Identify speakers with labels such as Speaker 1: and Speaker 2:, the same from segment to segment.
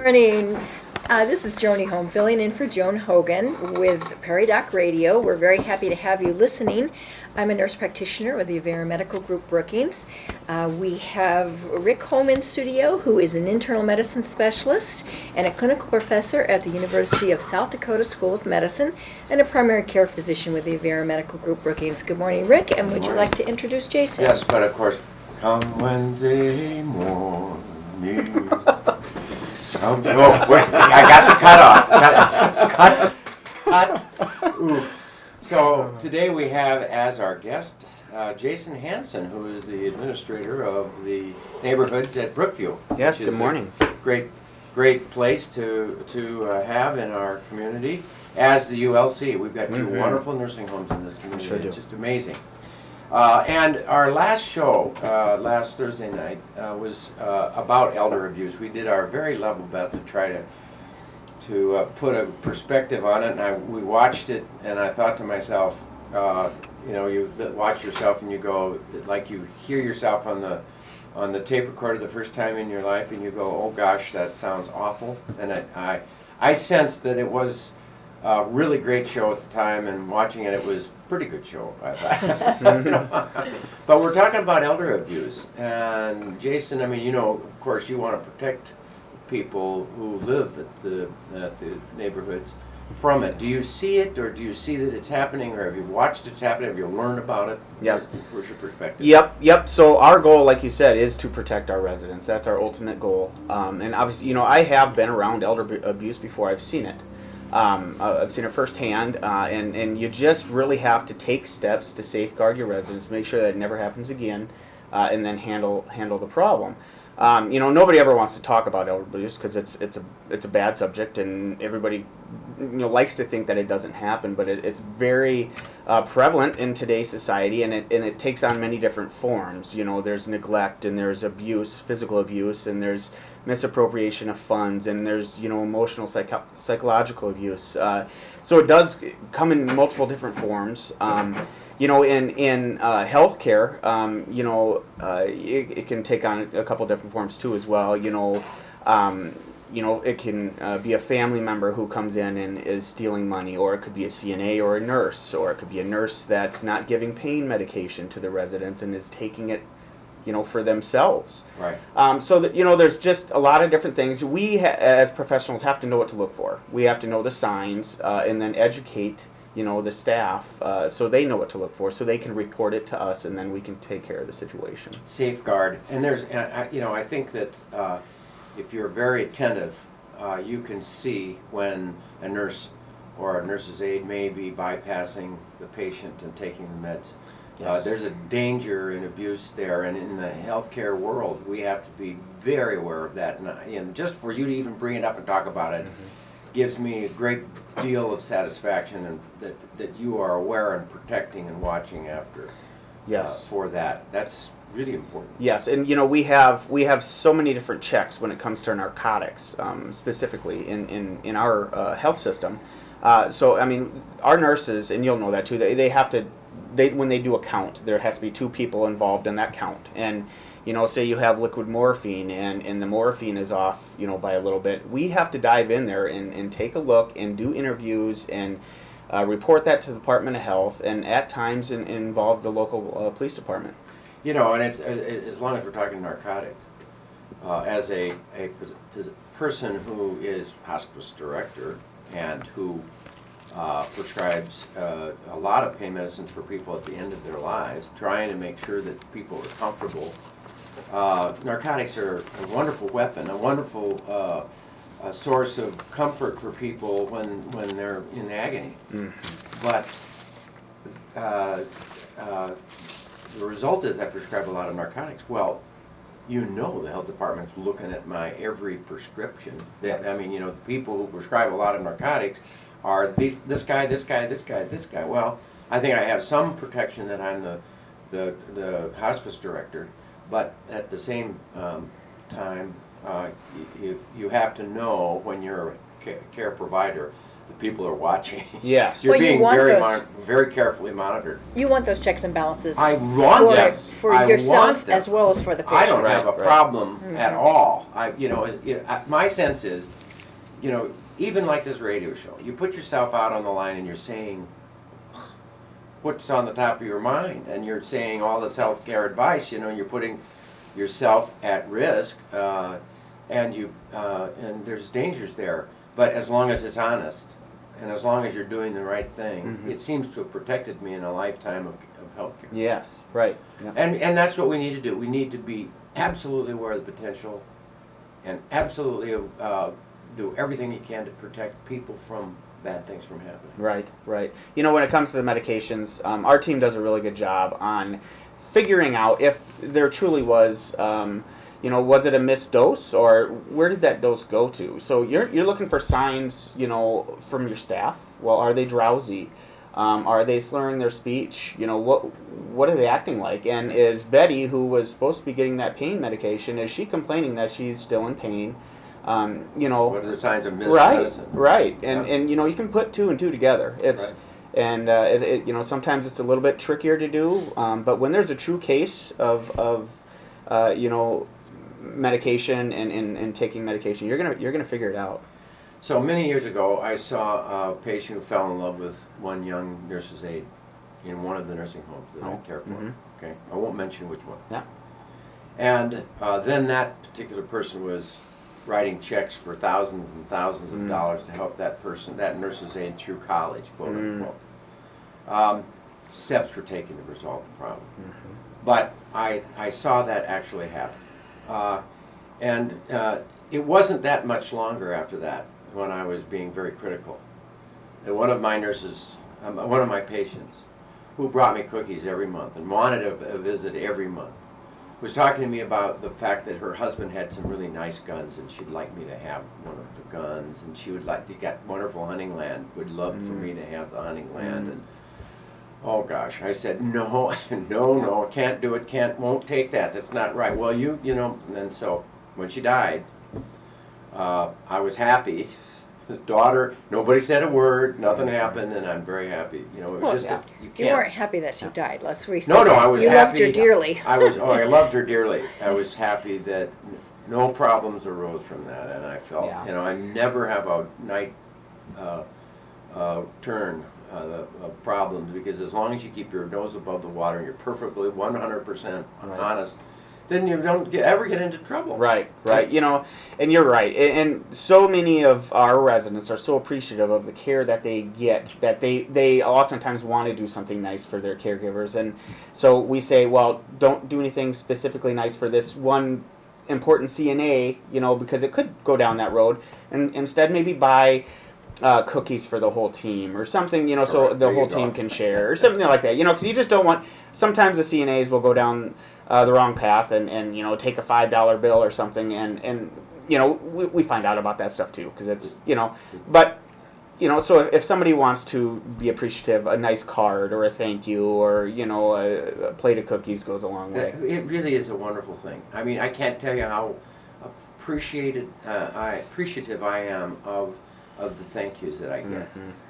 Speaker 1: Morning. This is Joni Home filling in for Joan Hogan with Prairie Doc Radio. We're very happy to have you listening. I'm a nurse practitioner with the Avera Medical Group Brookings. We have Rick home in studio, who is an internal medicine specialist and a clinical professor at the University of South Dakota School of Medicine and a primary care physician with the Avera Medical Group Brookings. Good morning, Rick, and would you like to introduce Jason?
Speaker 2: Yes, but of course, come Wednesday morning. Oh, wait, I got the cut off. Ooh. So today we have as our guest Jason Hansen, who is the administrator of the neighborhoods at Brookview.
Speaker 3: Yes, good morning.
Speaker 2: Great place to have in our community. As the ULC, we've got two wonderful nursing homes in this community.
Speaker 3: Sure do.
Speaker 2: It's just amazing. And our last show, last Thursday night, was about elder abuse. We did our very level best to try to put a perspective on it, and we watched it, and I thought to myself, you watch yourself and you go, like you hear yourself on the tape recorder the first time in your life, and you go, oh gosh, that sounds awful. And I sensed that it was a really great show at the time, and watching it, it was pretty good show, I thought. But we're talking about elder abuse, and Jason, I mean, of course, you want to protect people who live at the neighborhoods from it. Do you see it, or do you see that it's happening, or have you watched it's happening? Have you learned about it?
Speaker 3: Yes.
Speaker 2: Where's your perspective?
Speaker 3: Yep. So our goal, like you said, is to protect our residents. That's our ultimate goal. And obviously, I have been around elder abuse before. I've seen it. I've seen it firsthand, and you just really have to take steps to safeguard your residents, make sure that it never happens again, and then handle the problem. Nobody ever wants to talk about elder abuse because it's a bad subject, and everybody likes to think that it doesn't happen, but it's very prevalent in today's society, and it takes on many different forms. There's neglect, and there's abuse, physical abuse, and there's misappropriation of funds, and there's emotional psychological abuse. So it does come in multiple different forms. In healthcare, it can take on a couple different forms too as well. It can be a family member who comes in and is stealing money, or it could be a CNA or a nurse, or it could be a nurse that's not giving pain medication to the residents and is taking it, for themselves.
Speaker 2: Right.
Speaker 3: So that there's just a lot of different things. We as professionals have to know what to look for. We have to know the signs, and then educate the staff, so they know what to look for, so they can report it to us, and then we can take care of the situation.
Speaker 2: Safeguard. And I think that if you're very attentive, you can see when a nurse or a nurse's aide may be bypassing the patient and taking the meds.
Speaker 3: Yes.
Speaker 2: There's a danger in abuse there, and in the healthcare world, we have to be very aware of that. And just for you to even bring it up and talk about it gives me a great deal of satisfaction, and that you are aware and protecting and watching after.
Speaker 3: Yes.
Speaker 2: For that. That's really important.
Speaker 3: Yes, and we have so many different checks when it comes to narcotics, specifically in our health system. So I mean, our nurses, and you'll know that too. They have to. When they do a count, there has to be two people involved in that count. And say you have liquid morphine, and the morphine is off, by a little bit. We have to dive in there and take a look and do interviews and report that to the Department of Health, and at times involve the local police department.
Speaker 2: And it's as long as we're talking narcotics, as a person who is hospice director and who prescribes a lot of pain medicines for people at the end of their lives, trying to make sure that people are comfortable. Narcotics are a wonderful weapon, a wonderful source of comfort for people when they're in agony. But the result is I prescribe a lot of narcotics. Well, the health department's looking at my every prescription. The people who prescribe a lot of narcotics are this guy. Well, I think I have some protection that I'm the hospice director, but at the same time, you have to know when you're a care provider the people are watching.
Speaker 3: Yes.
Speaker 2: You're
Speaker 1: Well, you
Speaker 2: being
Speaker 1: want
Speaker 2: very,
Speaker 1: those-
Speaker 2: very carefully monitored.
Speaker 1: You want those checks and balances
Speaker 2: I want
Speaker 1: for,
Speaker 2: them.
Speaker 1: for
Speaker 2: I
Speaker 1: yourself
Speaker 2: want them.
Speaker 1: as well as for the
Speaker 2: I
Speaker 1: patient.
Speaker 2: don't have a
Speaker 3: Right.
Speaker 2: problem
Speaker 1: Mm-hmm.
Speaker 2: at all. My sense is, even like this radio show, you put yourself out on the line and you're saying what's on the top of your mind, and you're saying all this healthcare advice. You're putting yourself at risk, and there's dangers there. But as long as it's honest, and as long as you're doing the right thing,
Speaker 3: Mhm.
Speaker 2: it seems to have protected me in a lifetime of healthcare.
Speaker 3: Yes. Right. Yep.
Speaker 2: And that's what we need to do. We need to be absolutely aware of the potential, and absolutely do everything you can to protect people from bad things from happening.
Speaker 3: Right, right. When it comes to the medications, our team does a really good job on figuring out if there truly was, was it a missed dose, or where did that dose go to? So you're looking for signs, from your staff. Well, are they drowsy? Are they slurring their speech? What are they acting like? And is Betty, who was supposed to be getting that pain medication, is she complaining that she's still in pain?
Speaker 2: What are the signs of missed
Speaker 3: Right,
Speaker 2: medicine?
Speaker 3: right, and
Speaker 2: Yeah.
Speaker 3: and you can put two and two together. It's
Speaker 2: Right.
Speaker 3: and sometimes it's a little bit trickier to do, but when there's a true case of medication and taking medication, you're gonna figure it out.
Speaker 2: So many years ago, I saw a patient who fell in love with one young nurse's aide in one of the nursing homes that I care for.
Speaker 3: Mhm.
Speaker 2: Okay, I won't mention which one.
Speaker 3: Yeah.
Speaker 2: And then that particular person was writing checks for thousands and thousands of dollars to help that nurse's aide through college, quote unquote. Steps were taken to resolve the problem. But I saw that actually happen. And it wasn't that much longer after that when I was being very critical. And one of my nurses, one of my patients, who brought me cookies every month and wanted a visit every month, was talking to me about the fact that her husband had some really nice guns and she'd like me to have one of the guns, and she would like to get wonderful hunting land, would love for me to have the hunting land. And oh gosh, I said, no, no, can't do it, won't take that, that's not right. Well, and then so when she died, I was happy. The daughter, nobody said a word, nothing happened, and I'm very happy. It was
Speaker 1: Well,
Speaker 2: just that you
Speaker 1: You
Speaker 2: can't.
Speaker 1: weren't happy that she died. Let's restate.
Speaker 2: No,
Speaker 1: that.
Speaker 2: I was
Speaker 1: You
Speaker 2: happy.
Speaker 1: loved her dearly.
Speaker 2: I loved her dearly. I was happy that no problems arose from that, and I felt,
Speaker 3: Yeah.
Speaker 2: I never have a night turn of problems, because as long as you keep your nose above the water and you're perfectly 100%
Speaker 3: Right.
Speaker 2: honest, then you don't ever get into trouble.
Speaker 3: Right. And you're right. And so many of our residents are so appreciative of the care that they get, that they oftentimes want to do something nice for their caregivers. And so we say, well, don't do anything specifically nice for this one important CNA, because it could go down that road. And instead maybe buy cookies for the whole team or something, so
Speaker 2: Correct.
Speaker 3: the
Speaker 2: There you
Speaker 3: whole
Speaker 2: go.
Speaker 3: team can share or something like that, because you just don't want, sometimes the CNAs will go down the wrong path and take a $5 bill or something, and we find out about that stuff too, because it's, but so if somebody wants to be appreciative, a nice card or a thank you or a plate of cookies goes a long way.
Speaker 2: It really is a wonderful thing. I mean, I can't tell you how appreciative I am of the thank yous that I get.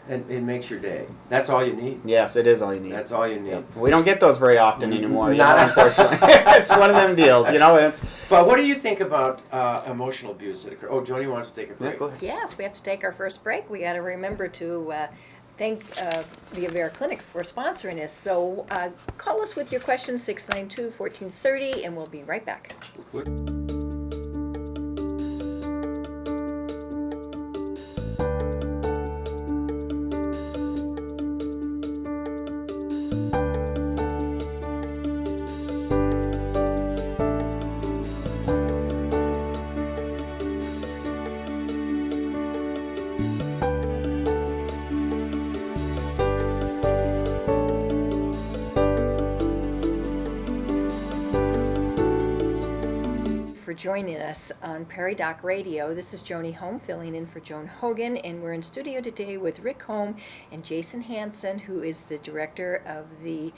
Speaker 2: And it makes your day. That's all you need.
Speaker 3: Yes, it is all you need.
Speaker 2: That's all you need.
Speaker 3: Yep. We don't get those very often anymore,
Speaker 2: Not-
Speaker 3: unfortunately. It's one of them deals, it's.
Speaker 2: But what do you think about emotional abuse that occur? Oh, Joni wants to take a
Speaker 3: Yeah,
Speaker 2: break.
Speaker 3: go ahead.
Speaker 1: Yes, we have to take our first break. We got to remember to thank the Avera Clinic for sponsoring us. So call us with your questions, 692-1430, and we'll be right back. For joining us on Prairie Doc Radio. This is Joni Holm filling in for Joan Hogan, and we're in studio today with Rick Holm and Jason Hansen, who is the director of the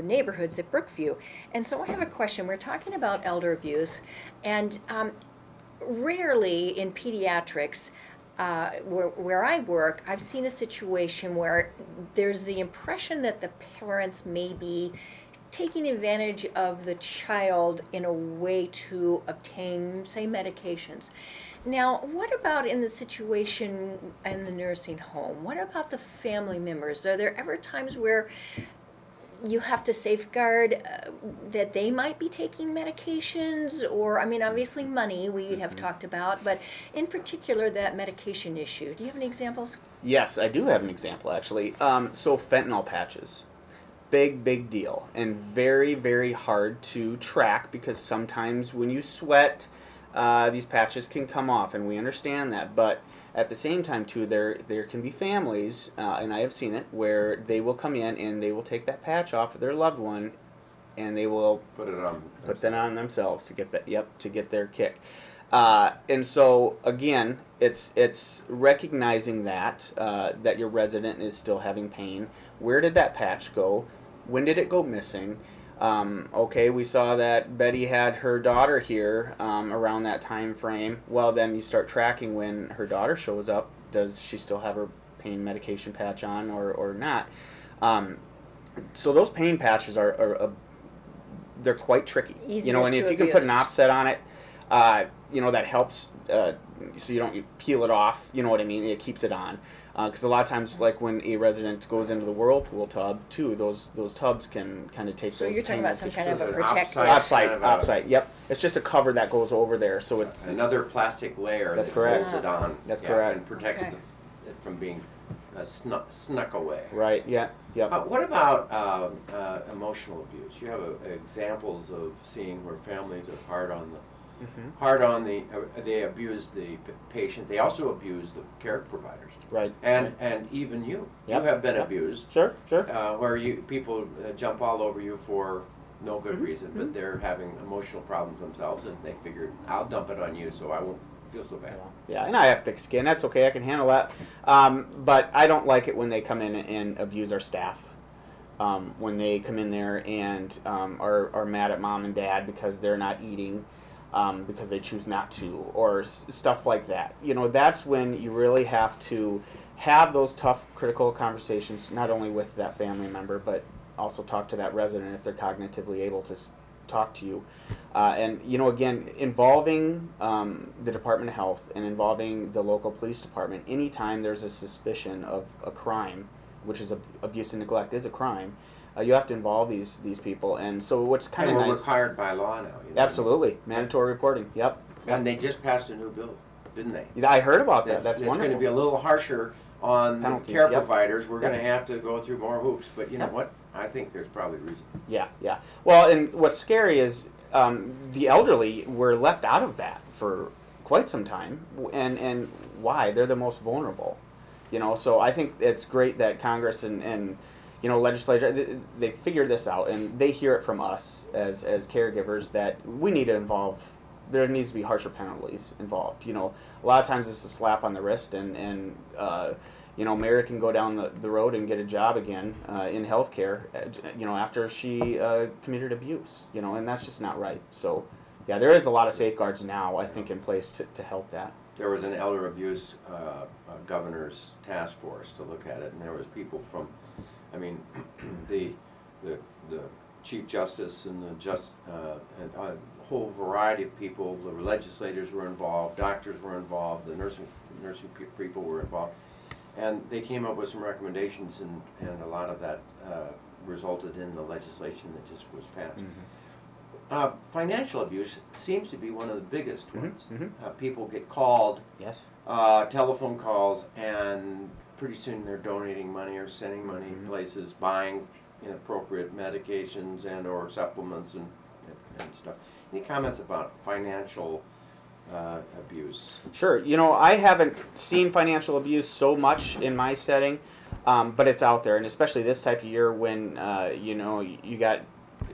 Speaker 1: neighborhoods at Brookview. And so I have a question. We're talking about elder abuse, and rarely in pediatrics where I work, I've seen a situation where there's the impression that the parents may be taking advantage of the child in a way to obtain, say, medications. Now, what about in the situation in the nursing home? What about the family members? Are there ever times where you have to safeguard that they might be taking medications? Or, I mean, obviously money we have talked about, but in particular that medication issue. Do you have any examples?
Speaker 3: Yes, I do have an example actually. So fentanyl patches, big deal, and very, very hard to track because sometimes when you sweat, these patches can come off, and we understand that. But at the same time, too, there can be families, and I have seen it, where they will come in and they will take that patch off of their loved one, and they will put that on themselves to get that. Yep, to get their kick. And so again, it's recognizing that that your resident is still having pain. Where did that patch go? When did it go missing? Okay, we saw that Betty had her daughter here around that time frame. Well, then you start tracking when her daughter shows up. Does she still have her pain medication patch on or not? So those pain patches are they're quite tricky.
Speaker 1: Easier
Speaker 3: and
Speaker 1: to
Speaker 3: if you can put an
Speaker 1: abuse.
Speaker 3: offset on it, that helps. So you don't peel it off. You know what I mean? It keeps it on. Because a lot of times, like when a resident goes into the whirlpool tub, too, those tubs can kind of take
Speaker 1: So
Speaker 3: those.
Speaker 1: you're talking
Speaker 3: pain
Speaker 1: about some kind of a
Speaker 2: There's an
Speaker 1: protective.
Speaker 2: offside.
Speaker 3: Offsite. Yep. It's just a cover that goes over there, so it.
Speaker 2: Another plastic layer
Speaker 3: That's
Speaker 2: that
Speaker 3: correct.
Speaker 2: holds it on.
Speaker 3: That's correct.
Speaker 2: And protects
Speaker 1: Okay.
Speaker 2: it from being snuck away.
Speaker 3: Right. Yeah. Yep.
Speaker 2: What about emotional abuse? You have examples of seeing where families are hard on they abuse the patient. They also abuse the care providers.
Speaker 3: Right.
Speaker 2: And even you.
Speaker 3: Yep.
Speaker 2: You have been
Speaker 3: Yep.
Speaker 2: abused.
Speaker 3: Sure.
Speaker 2: Where people jump all over you for no good
Speaker 3: Mm-hmm.
Speaker 2: reason, but they're having emotional problems themselves, and they figured, I'll dump it on you so I won't feel so bad.
Speaker 3: Yeah, and I have thick skin. That's okay. I can handle that. But I don't like it when they come in and abuse our staff. When they come in there and are mad at mom and dad because they're not eating, because they choose not to, or stuff like that. That's when you really have to have those tough, critical conversations, not only with that family member, but also talk to that resident if they're cognitively able to talk to you. And again, involving the Department of Health and involving the local police department anytime there's a suspicion of a crime, which is abuse and neglect is a crime. You have to involve these people, and so what's kind of
Speaker 2: And we're
Speaker 3: nice.
Speaker 2: required by law now.
Speaker 3: Absolutely, mandatory reporting. Yep.
Speaker 2: And they just passed a new bill, didn't they?
Speaker 3: I heard about that. That's
Speaker 2: It's going to
Speaker 3: wonderful.
Speaker 2: be a little harsher on
Speaker 3: Penalties,
Speaker 2: the care
Speaker 3: yep.
Speaker 2: providers. We're
Speaker 3: Yep.
Speaker 2: going to have to go through more hoops, but you know
Speaker 3: Yep.
Speaker 2: what? I think there's probably reason.
Speaker 3: Yeah. Well, and what's scary is the elderly were left out of that for quite some time, and why? They're the most vulnerable. So I think it's great that Congress and legislature, they figured this out, and they hear it from us as caregivers that we need to involve. There needs to be harsher penalties involved. A lot of times it's a slap on the wrist, and Mary can go down the road and get a job again in healthcare. After she committed abuse. And that's just not right. So, yeah, there is a lot of safeguards now, I think, in place to help that.
Speaker 2: There was an elder abuse governor's task force to look at it, and there was people from, the Chief Justice and and a whole variety of people. The legislators were involved, doctors were involved, the nursing people were involved, and they came up with some recommendations, and a lot of that resulted in the legislation that just was passed.
Speaker 3: Mm-hmm.
Speaker 2: Financial abuse seems to be one of the biggest ones.
Speaker 3: Mm-hmm.
Speaker 2: People get called,
Speaker 3: Yes.
Speaker 2: telephone calls, and pretty soon they're donating money or sending money places, buying inappropriate medications and or supplements and stuff. Any comments about financial abuse?
Speaker 3: Sure. I haven't seen financial abuse so much in my setting, but it's out there, and especially this type of year when you got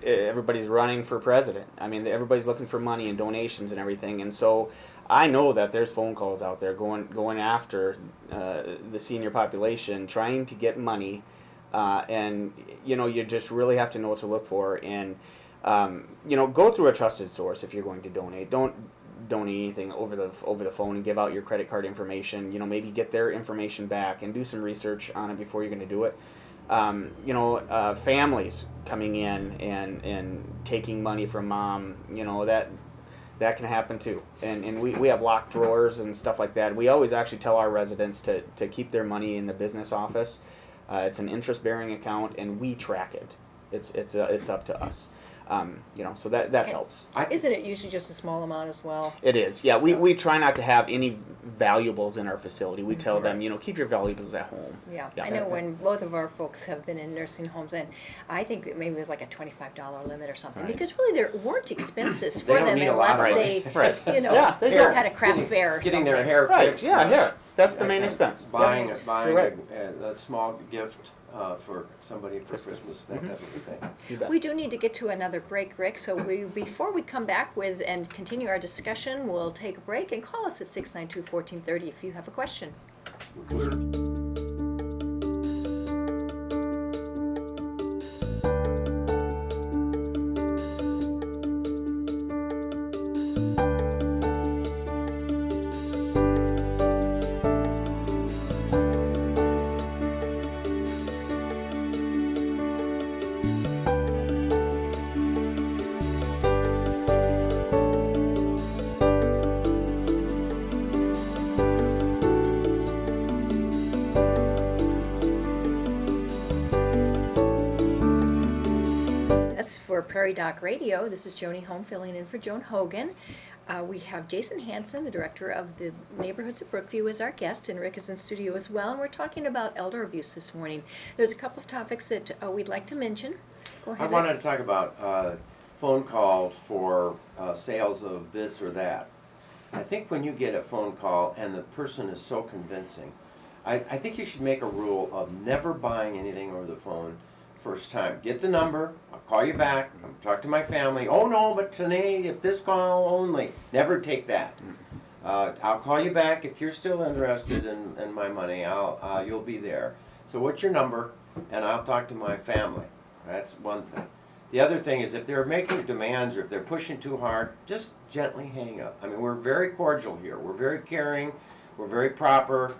Speaker 3: everybody's running for president. Everybody's looking for money and donations and everything, and so I know that there's phone calls out there going after the senior population, trying to get money, and you just really have to know what to look for, and go through a trusted source if you're going to donate. donate anything over the phone and give out your credit card information. Maybe get their information back and do some research on it before you're going to do it. Families coming in and taking money from mom, that can happen too. And we have locked drawers and stuff like that. We always actually tell our residents to keep their money in the business office. It's an interest-bearing account, and we track it. It's up to us. So that helps.
Speaker 1: Isn't it usually just a small amount as well?
Speaker 3: It is. Yeah, we try not to have any valuables in our facility. We tell them, keep your valuables at home.
Speaker 1: Yeah. I know when both of our folks have been in nursing homes, and I think that maybe there's like a $25 limit or something,
Speaker 3: Right.
Speaker 1: because really there weren't expenses
Speaker 2: They
Speaker 1: for
Speaker 2: don't
Speaker 1: them
Speaker 2: need a lot
Speaker 1: unless
Speaker 2: of
Speaker 1: they,
Speaker 3: Right.
Speaker 1: Yeah,
Speaker 3: they
Speaker 2: don't.
Speaker 1: had a craft fair or
Speaker 2: Getting
Speaker 1: something.
Speaker 2: their hair
Speaker 3: Right.
Speaker 2: fixed.
Speaker 3: Yeah, hair. That's the main expense.
Speaker 2: Buying
Speaker 3: You're right.
Speaker 2: a small gift for somebody for Christmas, that type of thing.
Speaker 3: You bet.
Speaker 1: We do need to get to another break, Rick, so before we come back with and continue our discussion, we'll take a break and call us at 692-1430 if you have a question. For Prairie Doc Radio, this is Joni Home filling in for Joan Hogan. We have Jason Hansen, the director of the Neighborhoods of Brookview, as our guest, and Rick is in studio as well. And we're talking about elder abuse this morning. There's a couple of topics that we'd like to mention. Go ahead.
Speaker 2: I wanted to talk about phone calls for sales of this or that. I think when you get a phone call and the person is so convincing, I think you should make a rule of never buying anything over the phone first time. Get the number, I'll call you back, I'll talk to my family. Oh no, but today, if this call only. Never take that. I'll call you back if you're still interested in my money. You'll be there. So what's your number? And I'll talk to my family. That's one thing. The other thing is if they're making demands or if they're pushing too hard, just gently hang up. I mean, we're very cordial here. We're very caring. We're very proper.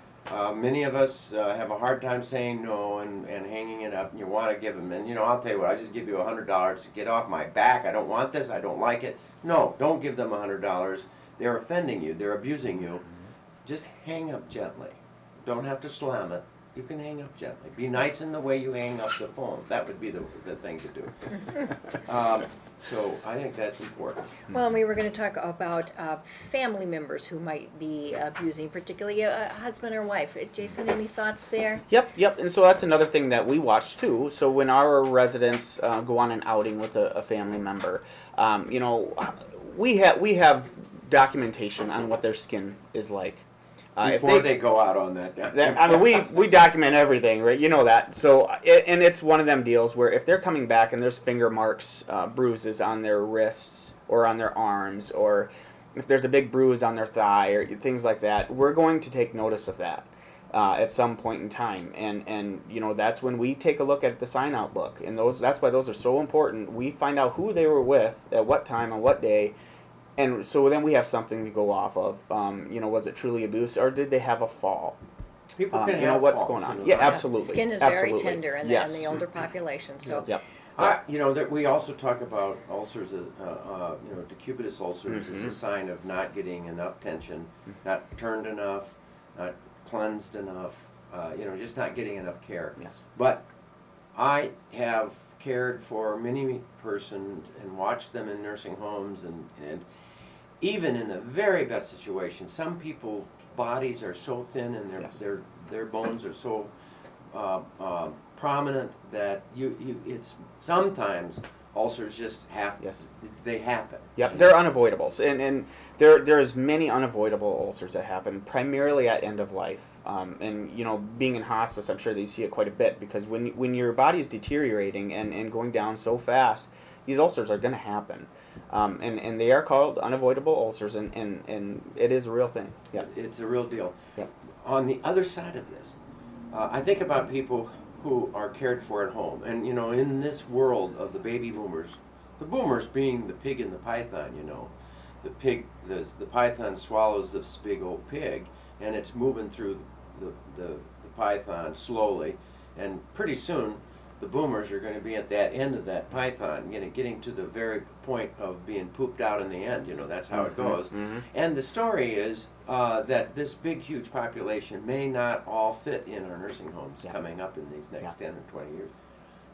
Speaker 2: Many of us have a hard time saying no and hanging it up, and you want to give them. And, I'll tell you what, I just give you $100 to get off my back. I don't want this. I don't like it. No, don't give them $100. They're offending you. They're abusing you. Just hang up gently. Don't have to slam it. You can hang up gently. Be nice in the way you hang up the phone. That would be the thing to do. So I think that's important.
Speaker 1: Well, and we were going to talk about family members who might be abusing, particularly a husband or wife. Jason, any thoughts there?
Speaker 3: Yep. And so that's another thing that we watch too. So when our residents go on an outing with a family member, we have documentation on what their skin is like.
Speaker 2: Before they go out on that.
Speaker 3: We document everything, right? You know that. So, and it's one of them deals where if they're coming back and there's finger marks, bruises on their wrists or on their arms, or if there's a big bruise on their thigh or things like that, we're going to take notice of that at some point in time. And that's when we take a look at the sign-out book. And that's why those are so important. We find out who they were with, at what time, on what day. And so then we have something to go off of. Was it truly abuse, or did they have a fall?
Speaker 2: People can have
Speaker 3: what's
Speaker 2: falls,
Speaker 3: going on. Yeah, absolutely.
Speaker 1: Skin is
Speaker 3: absolutely.
Speaker 1: very tender in the older population. So.
Speaker 3: Yep.
Speaker 2: That we also talk about ulcers. Decubitus ulcers is a sign of not getting enough tension, not turned enough, not cleansed enough. Just not getting enough care.
Speaker 3: Yes.
Speaker 2: But I have cared for many persons and watched them in nursing homes and even in the very best situation, some people's bodies are so thin and their bones are so prominent that it's sometimes ulcers just they happen.
Speaker 3: Yep, they're unavoidable, and there's many unavoidable ulcers that happen primarily at end of life. Being in hospice, I'm sure that you see it quite a bit because when your body's deteriorating and going down so fast, these ulcers are going to happen. And they are called unavoidable ulcers, and it is a real thing. Yeah,
Speaker 2: It's a real deal.
Speaker 3: Yeah.
Speaker 2: On the other side of this, I think about people who are cared for at home. And, in this world of the baby boomers, the boomers being the pig and the python, the python swallows this big old pig, and it's moving through the python slowly, and pretty soon the boomers are going to be at that end of that python, getting to the very point of being pooped out in the end. That's how it goes.
Speaker 3: Mm-hmm.
Speaker 2: And the story is that this big, huge population may not all fit in our nursing homes coming up in these next 10 or 20 years.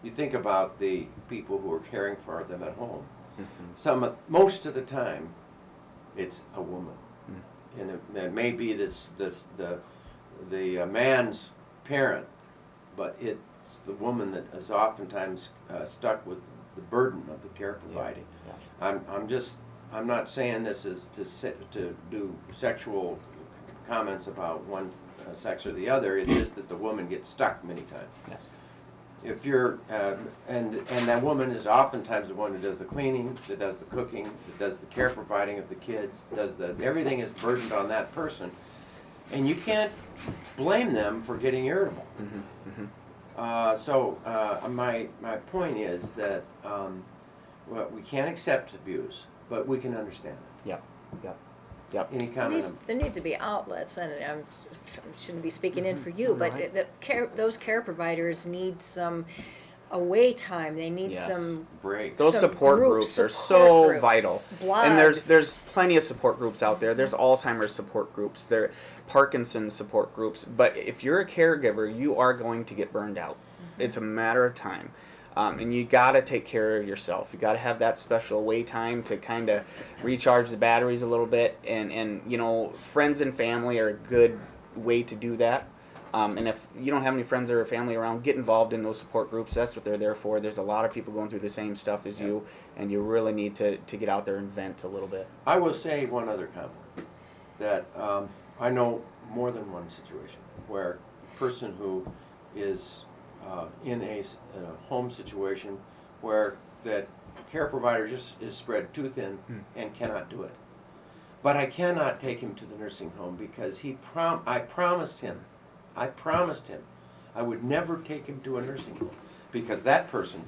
Speaker 2: You think about the people who are caring for them at home.
Speaker 3: Mm-hmm.
Speaker 2: Most of the time, it's a woman,
Speaker 3: Mm-hmm.
Speaker 2: and it may be the man's parent, but it's the woman that is oftentimes stuck with the burden of the care providing.
Speaker 3: Yeah.
Speaker 2: I'm not saying this is to do sexual comments about one sex or the other. It's just that the woman gets stuck many times.
Speaker 3: Yes.
Speaker 2: If you're and that woman is oftentimes the one who does the cleaning, that does the cooking, that does the care providing of the kids, everything is burdened on that person, and you can't blame them for getting irritable.
Speaker 3: Mm-hmm. Mm-hmm.
Speaker 2: So my point is that we can't accept abuse, but we can understand it.
Speaker 3: Yep. Yep. Yep.
Speaker 2: Any comment?
Speaker 1: There needs to be outlets, and I shouldn't be speaking in for you, but
Speaker 3: Right.
Speaker 1: those care providers need some away time. They need
Speaker 3: Yes.
Speaker 1: some
Speaker 2: Break.
Speaker 3: Those
Speaker 1: some
Speaker 3: support
Speaker 1: groups,
Speaker 3: groups are
Speaker 1: support
Speaker 3: so
Speaker 1: groups,
Speaker 3: vital.
Speaker 1: blogs.
Speaker 3: And there's plenty of support groups out there. There's Alzheimer's support groups. There are Parkinson's support groups. But if you're a caregiver, you are going to get burned out. It's a matter of time. And you got to take care of yourself. You got to have that special away time to kind of recharge the batteries a little bit. And friends and family are a good way to do that. And if you don't have any friends or family around, get involved in those support groups. That's what they're there for. There's a lot of people going through the same stuff as you, and you really need to get out there and vent a little bit.
Speaker 2: I will say one other comment, that I know more than one situation where a person who is in a home situation where that care provider just is spread too thin and cannot do it. But I cannot take him to the nursing home because I promised him I would never take him to a nursing home, because that person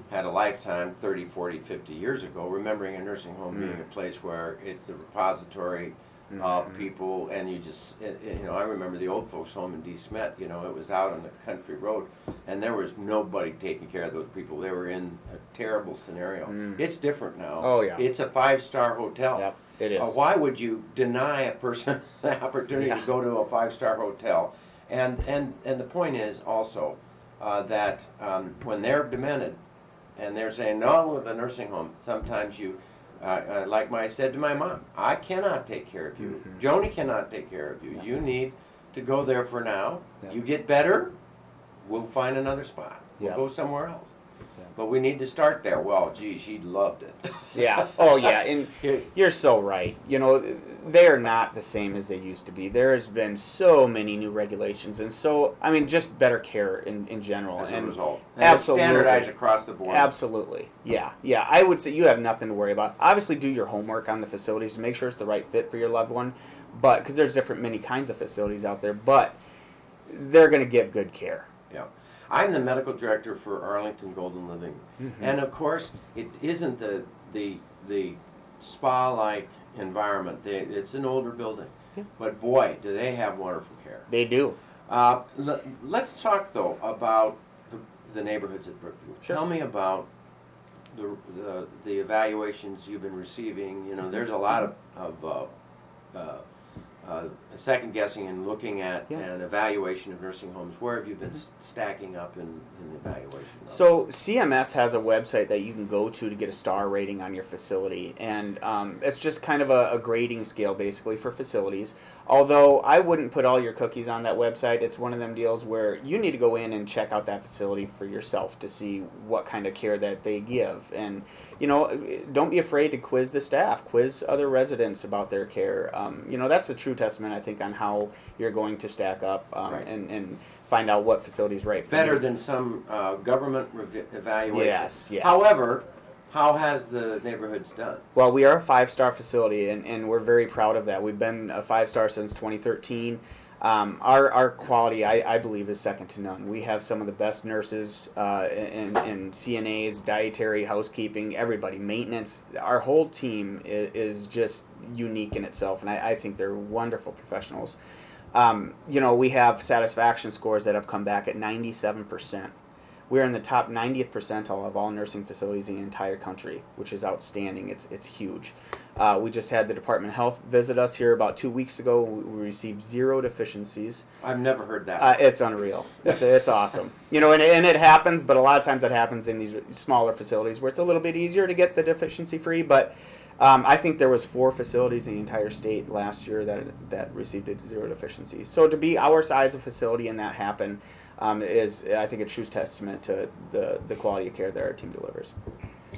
Speaker 2: had a lifetime 30, 40, 50 years ago, remembering a nursing home being a place where it's the repository of people, and I remember the old folks home in D. Smet, it was out on the country road, and there was nobody taking care of those people. They were in a terrible scenario. It's different now.
Speaker 3: Oh, yeah.
Speaker 2: It's a 5-star hotel.
Speaker 3: Yep, it is.
Speaker 2: Why would you deny a person the opportunity to go to a 5-star hotel? And the point is also that when they're demented and they're saying, no, the nursing home, sometimes you, like I said to my mom, I cannot take care of you. Joni cannot take care of you. You need to go there for now. You get better, we'll find another spot. We'll go somewhere else. But we need to start there. Well, gee, she loved it.
Speaker 3: Yeah. Oh, yeah. And you're so right. They are not the same as they used to be. There has been so many new regulations, and just better care in general.
Speaker 2: As a result. And
Speaker 3: Absolutely.
Speaker 2: it's standardized across the board.
Speaker 3: Absolutely. Yeah. Yeah. I would say you have nothing to worry about. Obviously, do your homework on the facilities to make sure it's the right fit for your loved one. But because there's many kinds of facilities out there, but they're going to give good care.
Speaker 2: Yeah. I'm the medical director for Arlington Golden Living, and of course, it isn't the spa-like environment. It's an older building, but boy, do they have wonderful care.
Speaker 3: They do.
Speaker 2: Let's talk though about the neighborhoods at Brookview.
Speaker 3: Sure.
Speaker 2: Tell me about the evaluations you've been receiving. There's a lot of second guessing and looking at an evaluation of nursing homes. Where have you been stacking up in the evaluation?
Speaker 3: So CMS has a website that you can go to get a star rating on your facility, and it's just kind of a grading scale basically for facilities. Although I wouldn't put all your cookies on that website. It's one of them deals where you need to go in and check out that facility for yourself to see what kind of care that they give. And don't be afraid to quiz the staff, quiz other residents about their care. That's a true testament, I think, on how you're going to stack up and find out what facility is right for
Speaker 2: Better
Speaker 3: you.
Speaker 2: than some government evaluation.
Speaker 3: Yes.
Speaker 2: However, how has the neighborhoods done?
Speaker 3: Well, we are a 5-star facility, and we're very proud of that. We've been a 5-star since 2013. Our quality, I believe, is second to none. We have some of the best nurses and CNAs, dietary, housekeeping, everybody, maintenance. Our whole team is just unique in itself, and I think they're wonderful professionals. We have satisfaction scores that have come back at 97%. We're in the top 90th percentile of all nursing facilities in the entire country, which is outstanding. It's huge. We just had the Department of Health visit us here about 2 weeks ago. We received 0 deficiencies.
Speaker 2: I've never heard that.
Speaker 3: It's unreal. It's awesome. And it happens, but a lot of times it happens in these smaller facilities where it's a little bit easier to get the deficiency free. But I think there was 4 facilities in the entire state last year that received a 0 deficiency. So to be our size of facility and that happen is, I think, a true testament to the quality of care that our team delivers.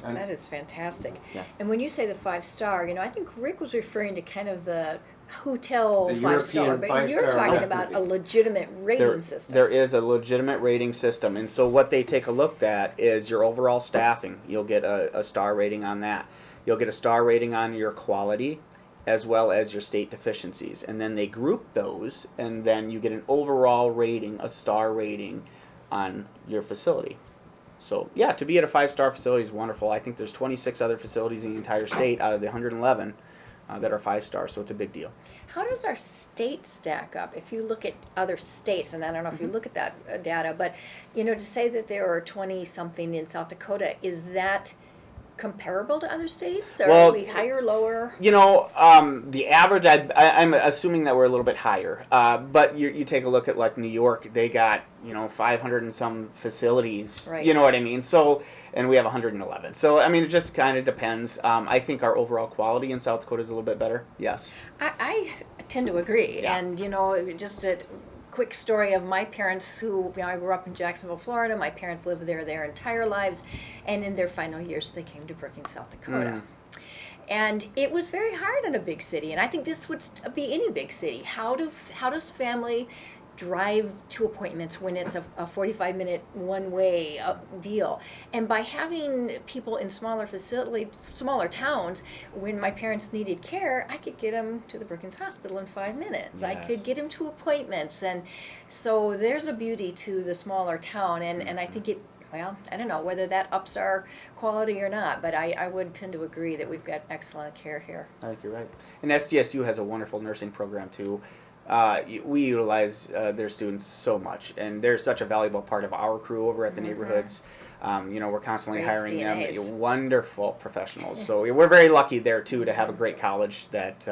Speaker 1: That is fantastic.
Speaker 3: Yeah.
Speaker 1: And when you say the 5-star, I think Rick was referring to kind of the hotel
Speaker 2: The
Speaker 1: 5-star,
Speaker 2: European
Speaker 1: but you're
Speaker 2: 5-star,
Speaker 1: talking
Speaker 2: yeah.
Speaker 1: about a legitimate rating system.
Speaker 3: There is a legitimate rating system, and so what they take a look at is your overall staffing. You'll get a star rating on that. You'll get a star rating on your quality, as well as your state deficiencies, and then they group those, and then you get an overall rating, a star rating, on your facility. So yeah, to be at a 5-star facility is wonderful. I think there's 26 other facilities in the entire state out of the 111 that are 5-star, so it's a big deal.
Speaker 1: How does our state stack up? If you look at other states, and I don't know if you look at that data, but to say that there are 20-something in South Dakota, is that comparable to other states? Are we higher, lower?
Speaker 3: The average, I'm assuming that we're a little bit higher. But you take a look at like New York, they got 500 and some facilities.
Speaker 1: Right.
Speaker 3: You know what I mean? So, and we have 111. So I mean, it just kind of depends. I think our overall quality in South Dakota is a little bit better. Yes.
Speaker 1: I tend to agree.
Speaker 3: Yeah.
Speaker 1: And just a quick story of my parents who, I grew up in Jacksonville, Florida. My parents lived there their entire lives, and in their final years they came to Brookings, South Dakota. And it was very hard in a big city, and I think this would be any big city. How does family drive to appointments when it's a 45-minute one-way deal? And by having people in smaller towns, when my parents needed care, I could get them to the Brookings Hospital in 5 minutes. I
Speaker 3: Yes.
Speaker 1: could get them to appointments, and so there's a beauty to the smaller town, and I think I don't know whether that ups our quality or not, but I would tend to agree that we've got excellent care here.
Speaker 3: I think you're right. And SDSU has a wonderful nursing program too. We utilize their students so much, and they're such a valuable part of our crew over at the neighborhoods. We're constantly
Speaker 1: Great
Speaker 3: hiring
Speaker 1: CNAs.
Speaker 3: them, wonderful professionals. So we're very lucky there too to have a great college that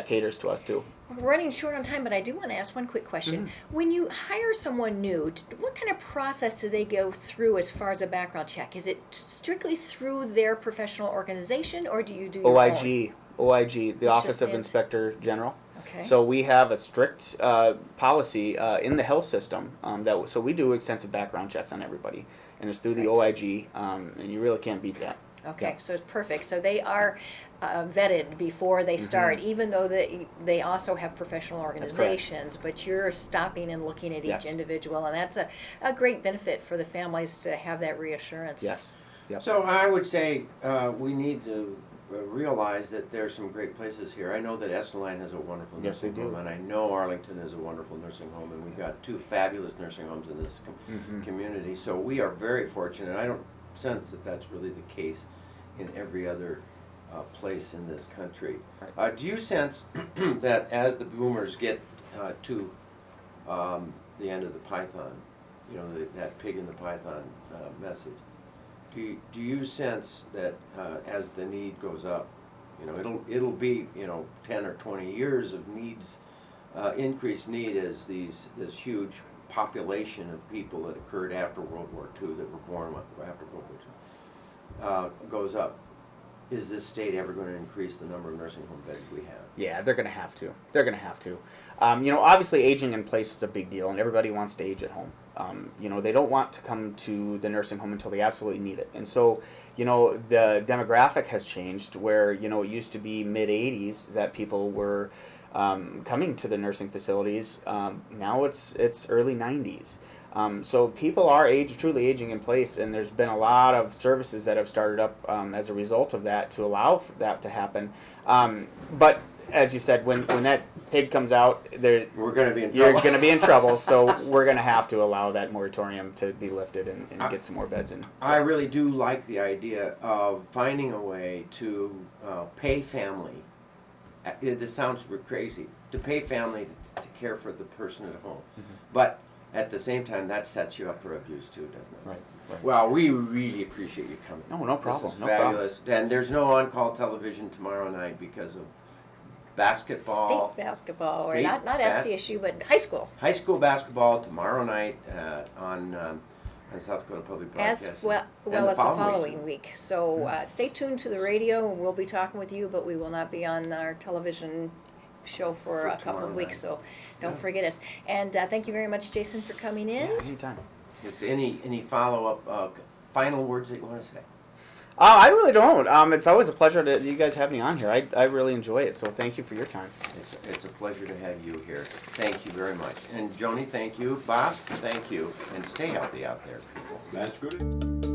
Speaker 3: caters to us too.
Speaker 1: We're running short on time, but I do want to ask one quick question. When you hire someone new, what kind of process do they go through as far as a background check? Is it strictly through their professional organization, or do you do your own?
Speaker 3: OIG, the Office
Speaker 1: just
Speaker 3: of
Speaker 1: stands-
Speaker 3: Inspector General.
Speaker 1: Okay.
Speaker 3: So we have a strict policy in the health system so we do extensive background checks on everybody, and it's through the
Speaker 1: Right.
Speaker 3: OIG, and you really can't beat that.
Speaker 1: Okay,
Speaker 3: Yeah.
Speaker 1: so it's perfect. So they are vetted before they start, even though they also have professional organizations, but you're stopping and looking at each
Speaker 3: Yes.
Speaker 1: individual, and that's a great benefit for the families to have that reassurance.
Speaker 3: Yes. Yep.
Speaker 2: So I would say we need to realize that there's some great places here. I know that Esseline has a wonderful
Speaker 3: Yes, they
Speaker 2: nursing
Speaker 3: do.
Speaker 2: home, and I know Arlington has a wonderful nursing home, and we've got 2 fabulous nursing homes in this community. So we are very fortunate. I don't sense that that's really the case in every other place in this country.
Speaker 3: Right.
Speaker 2: Do you sense that as the boomers get to the end of the python, that pig in the python message, do you sense that as the need goes up, it'll be 10 or 20 years of needs, increased need as this huge population of people that occurred after World War II that were born after World War II goes up? Is this state ever going to increase the number of nursing home beds we have?
Speaker 3: Yeah, they're going to have to. They're going to have to. Obviously, aging in place is a big deal, and everybody wants to age at home. They don't want to come to the nursing home until they absolutely need it. And so, the demographic has changed where, it used to be mid-'80s that people were coming to the nursing facilities. Now it's early 90s. So people are truly aging in place, and there's been a lot of services that have started up as a result of that to allow for that to happen. But as you said, when that pig comes out,
Speaker 2: We're going to be in
Speaker 3: you're
Speaker 2: trouble.
Speaker 3: going to be in trouble. So we're going to have to allow that moratorium to be lifted and get some more beds in.
Speaker 2: I really do like the idea of finding a way to pay family. This sounds crazy, to pay family to care for the person at home. But at the same time, that sets you up for abuse too, doesn't it?
Speaker 3: Right.
Speaker 2: Well, we really appreciate you coming.
Speaker 3: No problem.
Speaker 2: This is
Speaker 3: No problem.
Speaker 2: fabulous. And there's no on-call television tomorrow night because of basketball.
Speaker 1: State basketball, or
Speaker 2: State
Speaker 1: not SDSU, but high school.
Speaker 2: High school basketball tomorrow night on South Dakota Public Broadcasting.
Speaker 1: As well,
Speaker 2: And
Speaker 1: as the
Speaker 2: too.
Speaker 1: following week. So stay tuned to the radio, and we'll be talking with you, but we will not be on our television show for a couple
Speaker 2: tomorrow
Speaker 1: of weeks,
Speaker 2: night.
Speaker 1: so don't
Speaker 2: Yeah.
Speaker 1: forget us. And thank you very much, Jason, for coming in.
Speaker 3: Yeah, anytime.
Speaker 2: Is there any follow-up, final words that you want to say?
Speaker 3: I really don't. It's always a pleasure that you guys have me on here. I really enjoy it. So thank you for your time.
Speaker 2: It's a pleasure to have you here. Thank you very much. And Joni, thank you. Bob, thank you. And stay healthy out there, people.
Speaker 4: That's good.